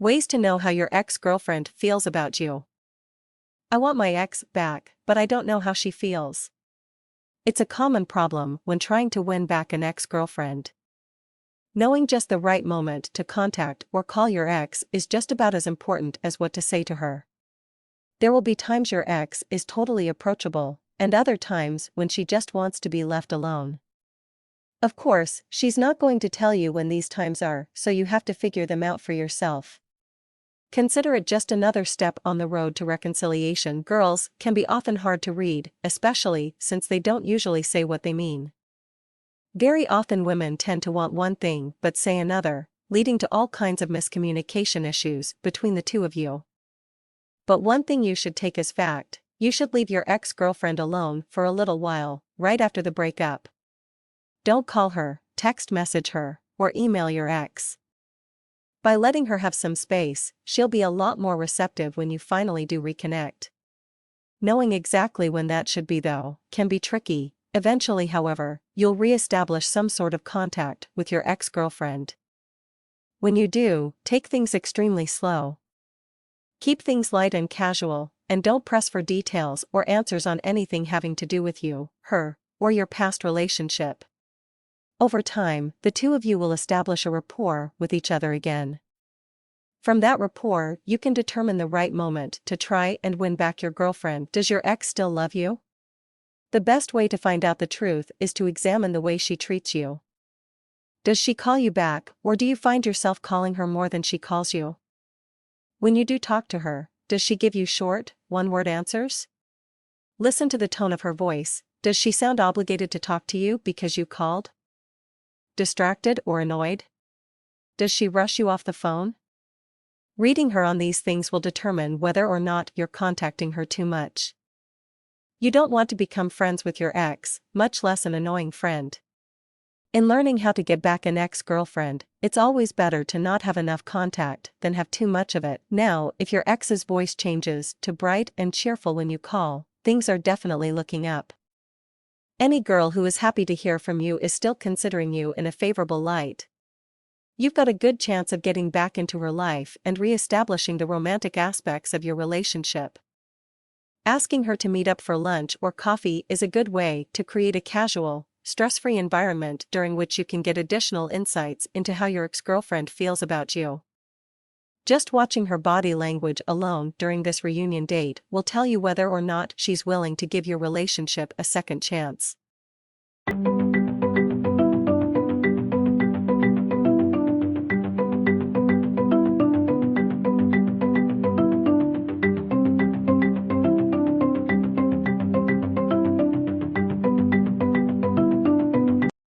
Ways to know how your ex-girlfriend feels about you. I want my ex back, but I don't know how she feels. It's a common problem when trying to win back an ex-girlfriend. Knowing just the right moment to contact or call your ex is just about as important as what to say to her. There will be times your ex is totally approachable, and other times when she just wants to be left alone. Of course, she's not going to tell you when these times are, so you have to figure them out for yourself. Consider it just another step on the road to reconciliation. Girls can be often hard to read, especially since they don't usually say what they mean. Very often women tend to want one thing but say another, leading to all kinds of miscommunication issues between the two of you. But one thing you should take as fact: you should leave your ex-girlfriend alone for a little while, right after the breakup. Don't call her, text message her, or email your ex. By letting her have some space, she'll be a lot more receptive when you finally do reconnect. Knowing exactly when that should be, though, can be tricky. Eventually, however, you'll re-establish some sort of contact with your ex-girlfriend. When you do, take things extremely slow. Keep things light and casual, and don't press for details or answers on anything having to do with you, her, or your past relationship. Over time, the two of you will establish a rapport with each other again. From that rapport, you can determine the right moment to try and win back your girlfriend. Does your ex still love you? The best way to find out the truth is to examine the way she treats you. Does she call you back, or do you find yourself calling her more than she calls you? When you do talk to her, does she give you short, one-word answers? Listen to the tone of her voice. Does she sound obligated to talk to you because you called? Distracted or annoyed? Does she rush you off the phone? Reading her on these things will determine whether or not you're contacting her too much. You don't want to become friends with your ex, much less an annoying friend. In learning how to get back an ex-girlfriend, it's always better to not have enough contact than have too much of it. Now, if your ex's voice changes to bright and cheerful when you call, things are definitely looking up. Any girl who is happy to hear from you is still considering you in a favorable light. You've got a good chance of getting back into her life and re-establishing the romantic aspects of your relationship. Asking her to meet up for lunch or coffee is a good way to create a casual, stress-free environment during which you can get additional insights into how your ex-girlfriend feels about you. Just watching her body language alone during this reunion date will tell you whether or not she's willing to give your relationship a second chance.